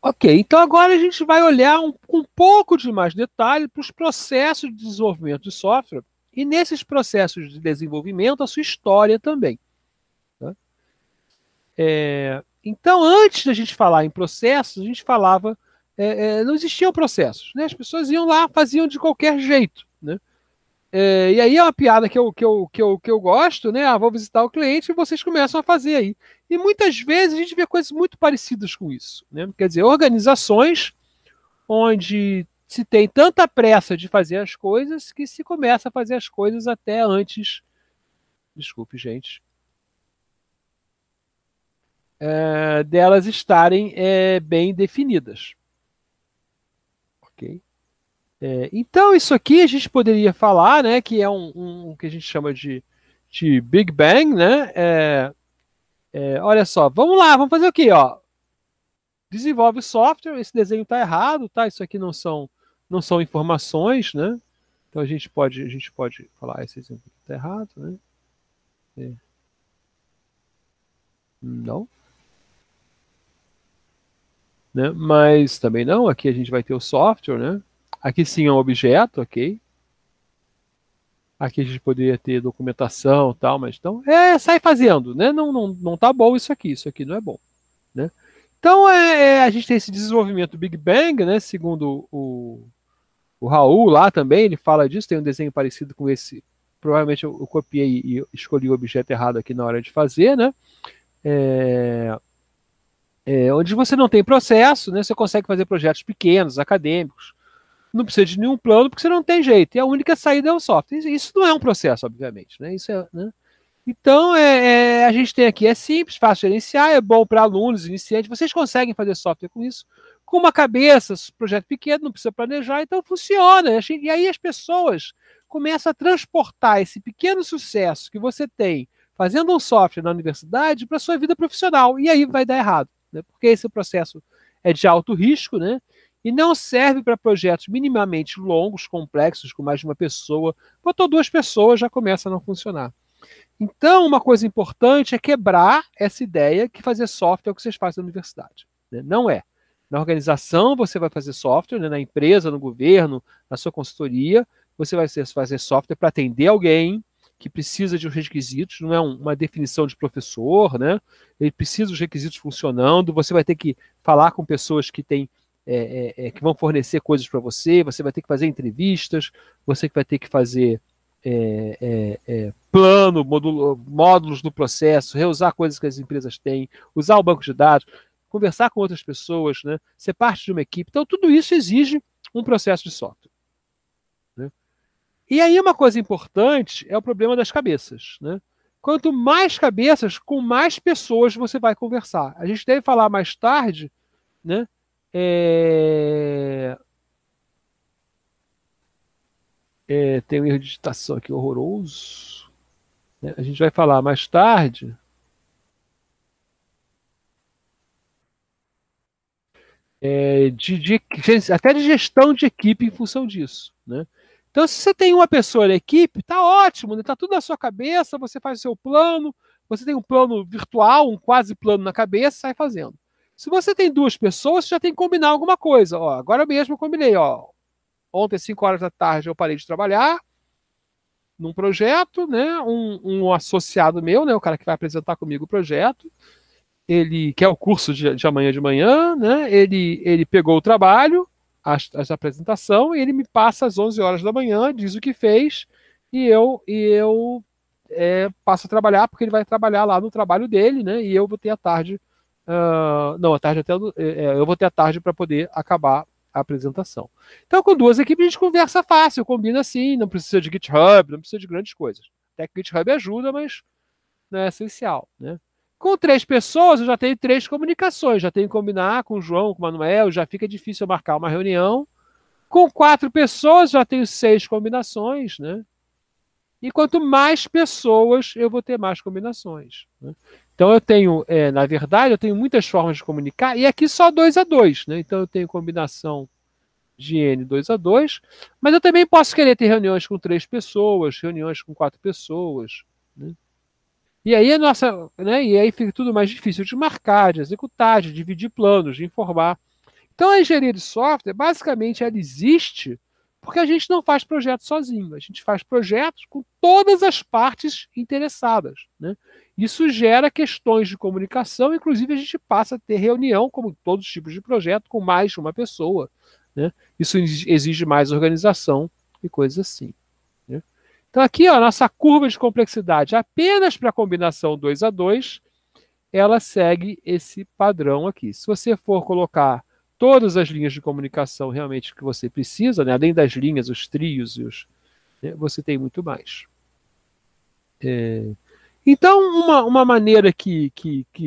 Ok, então agora a gente vai olhar com um pouco de mais detalhe para os processos de desenvolvimento de software e nesses processos de desenvolvimento a sua história também. Tá? Então, antes da gente falar em processos, a gente falava, não existiam processos, né? As pessoas iam lá, faziam de qualquer jeito, né? E aí é uma piada que eu gosto, né? Ah, vou visitar o cliente e vocês começam a fazer aí. E muitas vezes a gente vê coisas muito parecidas com isso, né? Quer dizer, organizações onde se tem tanta pressa de fazer as coisas que se começa a fazer as coisas até antes, desculpe, gente, delas estarem bem definidas. Ok? Então, isso aqui a gente poderia falar, né, que é um que a gente chama de Big Bang, né? Olha só, vamos lá, vamos fazer o quê? Ó? Desenvolve software, esse desenho está errado, tá? Isso aqui não são informações, né? Então a gente pode falar esse exemplo está errado, né? É, não, né? Mas também não. Aqui a gente vai ter o software, né? Aqui sim é um objeto, ok? Aqui a gente poderia ter documentação, tal, mas então sai fazendo, né? Não tá bom isso aqui não é bom, né? Então a gente tem esse desenvolvimento Big Bang, né? Segundo o Raul lá também, ele fala disso, tem um desenho parecido com esse. Provavelmente eu copiei e escolhi o objeto errado aqui na hora de fazer, né? É, onde você não tem processo, né? Você consegue fazer projetos pequenos, acadêmicos. Não precisa de nenhum plano porque você não tem jeito. E a única saída é o software. Isso não é um processo, obviamente, né? Isso né? Então, a gente tem aqui, é simples, fácil de gerenciar, é bom para alunos, iniciantes. Vocês conseguem fazer software com isso? Com uma cabeça, projeto pequeno, não precisa planejar, então funciona. E aí as pessoas começam a transportar esse pequeno sucesso que você tem fazendo um software na universidade para a sua vida profissional. E aí vai dar errado, né? Porque esse processo é de alto risco, né? E não serve para projetos minimamente longos, complexos, com mais de uma pessoa. Botou duas pessoas, já começa a não funcionar. Então, uma coisa importante é quebrar essa ideia que fazer software é o que vocês fazem na universidade, né? Não é. Na organização, você vai fazer software, né? Na empresa, no governo, na sua consultoria, você vai fazer software para atender alguém que precisa de uns requisitos, não é uma definição de professor, né? Ele precisa dos requisitos funcionando, você vai ter que falar com pessoas que têm que vão fornecer coisas para você, você vai ter que fazer entrevistas, você vai ter que fazer plano, módulos do processo, reusar coisas que as empresas têm, usar o banco de dados, conversar com outras pessoas, né? Ser parte de uma equipe. Então, tudo isso exige um processo de software, né? E aí, uma coisa importante é o problema das cabeças, né? Quanto mais cabeças, com mais pessoas você vai conversar. A gente deve falar mais tarde, né? Tem um erro de digitação aqui horroroso, né? A gente vai falar mais tarde até de gestão de equipe em função disso, né? Então, se você tem uma pessoa na equipe, tá ótimo, né? Tá tudo na sua cabeça, você faz o seu plano, você tem um plano virtual, um quase plano na cabeça, sai fazendo. Se você tem duas pessoas, você já tem que combinar alguma coisa. Ó, agora mesmo eu combinei, ó. Ontem, às 5 horas da tarde, eu parei de trabalhar num projeto, né? Um associado meu, né? O cara que vai apresentar comigo o projeto, ele quer o curso de amanhã de manhã, né? Ele pegou o trabalho, a apresentação, e ele me passa às 11 horas da manhã, diz o que fez, e eu passo a trabalhar, porque ele vai trabalhar lá no trabalho dele, né? E eu vou ter a tarde, não, a tarde até, eu vou ter a tarde para poder acabar a apresentação. Então, com duas equipes, a gente conversa fácil, combina assim, não precisa de GitHub, não precisa de grandes coisas. Até que o GitHub ajuda, mas não é essencial, né? Com três pessoas, eu já tenho três comunicações. Já tenho que combinar com o João, com o Manuel, já fica difícil eu marcar uma reunião. Com quatro pessoas, já tenho seis combinações, né? E quanto mais pessoas, eu vou ter mais combinações, né? Então eu tenho, na verdade, eu tenho muitas formas de comunicar, e aqui só 2 a 2, né? Então eu tenho combinação de N 2 a 2, mas eu também posso querer ter reuniões com três pessoas, reuniões com quatro pessoas, né? E aí né, e aí fica tudo mais difícil de marcar, de executar, de dividir planos, de informar. Então, a engenharia de software, basicamente, ela existe porque a gente não faz projeto sozinho. A gente faz projetos com todas as partes interessadas, né? Isso gera questões de comunicação, inclusive a gente passa a ter reunião, como todos os tipos de projeto, com mais de uma pessoa, né? Isso exige mais organização e coisas assim, né? Então, aqui, ó, a nossa curva de complexidade apenas para a combinação 2 a 2, ela segue esse padrão aqui. Se você for colocar todas as linhas de comunicação realmente que você precisa, né, além das linhas, os trios, né, você tem muito mais. Então, uma maneira que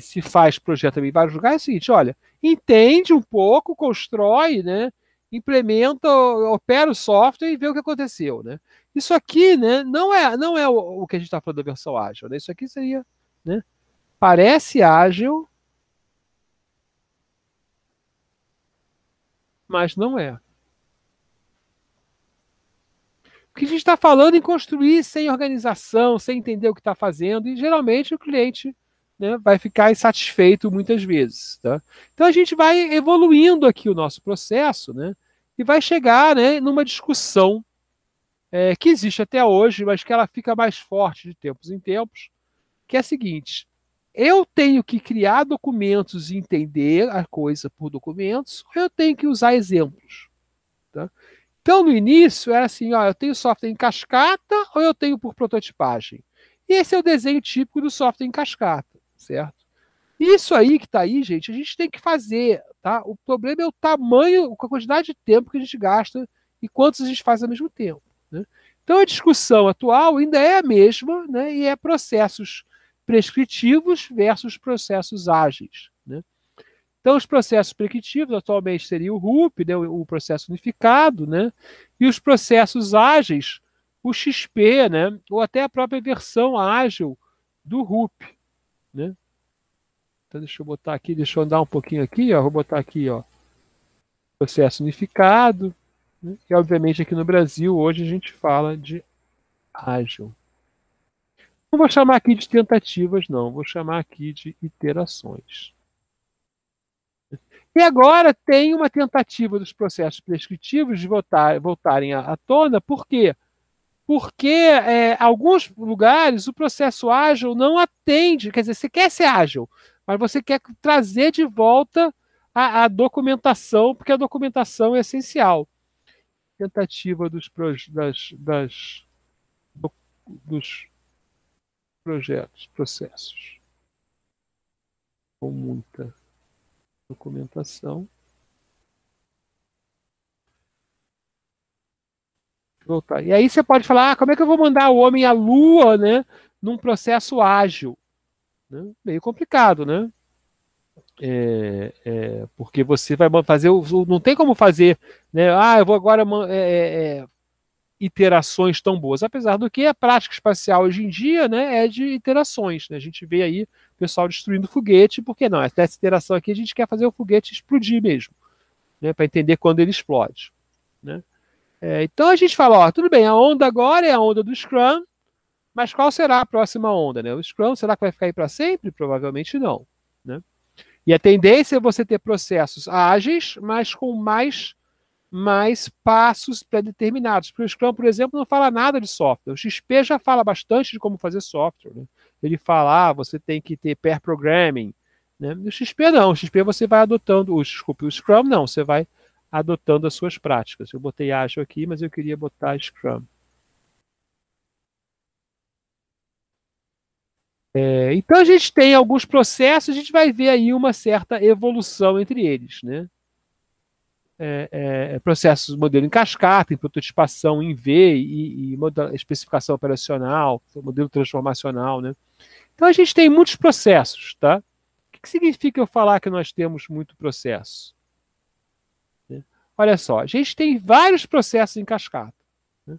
se faz projeto em vários lugares é o seguinte: olha, entende um pouco, constrói, né, implementa, opera o software e vê o que aconteceu, né? Isso aqui, né, não é o que a gente está falando da versão ágil, né? Isso aqui seria, né, parece ágil, mas não é. Porque a gente está falando em construir sem organização, sem entender o que está fazendo, e geralmente o cliente, né, vai ficar insatisfeito muitas vezes. Tá? Então a gente vai evoluindo aqui o nosso processo, né, e vai chegar, né, numa discussão que existe até hoje, mas que ela fica mais forte de tempos em tempos, que é a seguinte: eu tenho que criar documentos e entender a coisa por documentos, ou eu tenho que usar exemplos. Tá? Então, no início, era assim, ó, eu tenho software em cascata ou eu tenho por prototipagem? E esse é o desenho típico do software em cascata, certo? Isso aí que está aí, gente, a gente tem que fazer, tá? O problema é o tamanho, a quantidade de tempo que a gente gasta e quantos a gente faz ao mesmo tempo, né? Então, a discussão atual ainda é a mesma, né? E é processos prescritivos versus processos ágeis, né? Então, os processos prescritivos atualmente seria o RUP, né, o processo unificado, né, e os processos ágeis, o XP, né, ou até a própria versão ágil do RUP, né. Então, deixa eu botar aqui, deixa eu andar um pouquinho aqui, ó, vou botar aqui, ó, processo unificado, né, e obviamente aqui no Brasil hoje a gente fala de ágil. Não vou chamar aqui de tentativas, não, vou chamar aqui de iterações. E agora tem uma tentativa dos processos prescritivos de voltarem à tona, por quê? Porque alguns lugares o processo ágil não atende, quer dizer, você quer ser ágil, mas você quer trazer de volta a documentação, porque a documentação é essencial. Tentativa dos projetos, processos, com muita documentação. Voltar. E aí você pode falar, como é que eu vou mandar o homem à lua, né, num processo ágil? Né? Meio complicado, né? Porque você vai fazer, não tem como fazer, né? Eu vou agora iterações tão boas, apesar do que a prática espacial hoje em dia, né, é de iterações, né? A gente vê aí o pessoal destruindo foguete, porque não, essa iteração aqui a gente quer fazer o foguete explodir mesmo, né, para entender quando ele explode, né? Então a gente fala, ó, tudo bem, a onda agora é a onda do Scrum, mas qual será a próxima onda, né? O Scrum, será que vai ficar aí para sempre? Provavelmente não, né? E a tendência é você ter processos ágeis, mas com mais passos pré-determinados. Porque o Scrum, por exemplo, não fala nada de software. O XP já fala bastante de como fazer software, né? Ele fala, você tem que ter pair programming, né? O XP não, o XP você vai adotando, o Scrum não, você vai adotando as suas práticas. Eu botei ágil aqui, mas eu queria botar Scrum. Então a gente tem alguns processos, a gente vai ver aí uma certa evolução entre eles, né? Processos modelo em cascata, em prototipação em V e especificação operacional, modelo transformacional, né? Então a gente tem muitos processos, tá? O que significa eu falar que nós temos muito processo? Olha só, a gente tem vários processos em cascata. Né?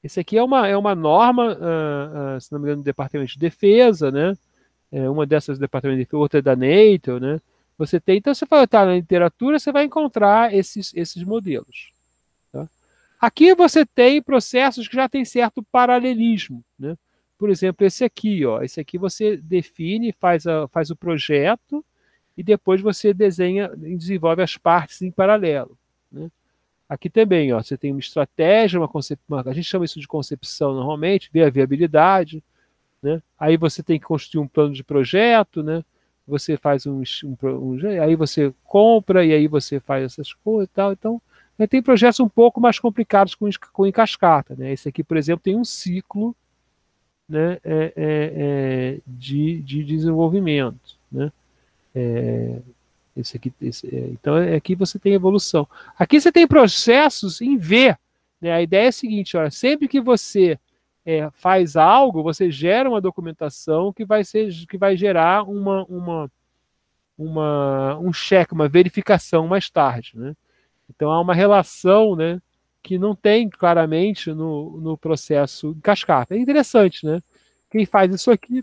Esse aqui é uma norma, se não me engano, do Departamento de Defesa, né? Uma dessas do Departamento de Defesa, outra é da NATO, né? Você tem, então, você vai estar na literatura, você vai encontrar esses modelos. Tá? Aqui você tem processos que já têm certo paralelismo. Né? Por exemplo, esse aqui, ó, esse aqui você define, faz o projeto e depois você desenha e desenvolve as partes em paralelo, né? Aqui também, ó, você tem uma estratégia, a gente chama isso de concepção normalmente, ver a viabilidade, né? Aí você tem que construir um plano de projeto, né? Você faz aí você compra e aí você faz essas coisas e tal. Então, tem projetos um pouco mais complicados com em cascata, né? Esse aqui, por exemplo, tem um ciclo, né, de desenvolvimento, né? Então, aqui você tem evolução. Aqui você tem processos em V, né? A ideia é a seguinte, olha, sempre que você faz algo, você gera uma documentação que vai gerar um check, uma verificação mais tarde, né? Então há uma relação, né, que não tem claramente no processo em cascata. É interessante, né? Quem faz isso aqui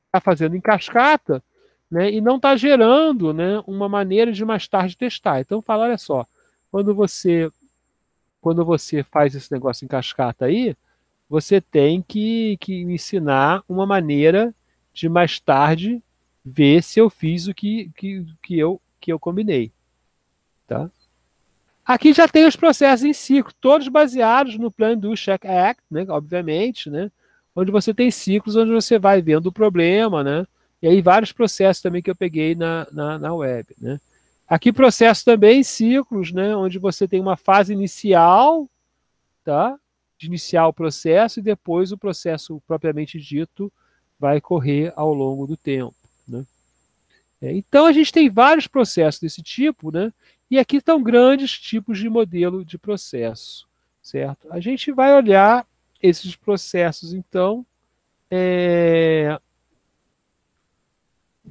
está fazendo em cascata, né, e não está gerando, né, uma maneira de mais tarde testar. Então fala, olha só, quando você quando você faz esse negócio em cascata aí, você tem que me ensinar uma maneira de mais tarde ver se eu fiz o que eu combinei, tá? Aqui já tem os processos em ciclo, todos baseados no plano do Check Act, né, obviamente, né, onde você tem ciclos onde você vai vendo o problema, né, e aí vários processos também que eu peguei na web, né. Aqui processo também em ciclos, né, onde você tem uma fase inicial, tá, de iniciar o processo e depois o processo propriamente dito vai correr ao longo do tempo, né. Então, a gente tem vários processos desse tipo, né? E aqui estão grandes tipos de modelo de processo, certo? A gente vai olhar esses processos, então,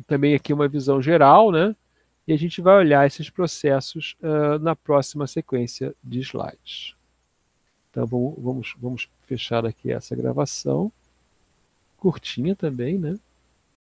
também aqui uma visão geral, né? E a gente vai olhar esses processos na próxima sequência de slides. Então, vamos fechar aqui essa gravação, curtinha também, né?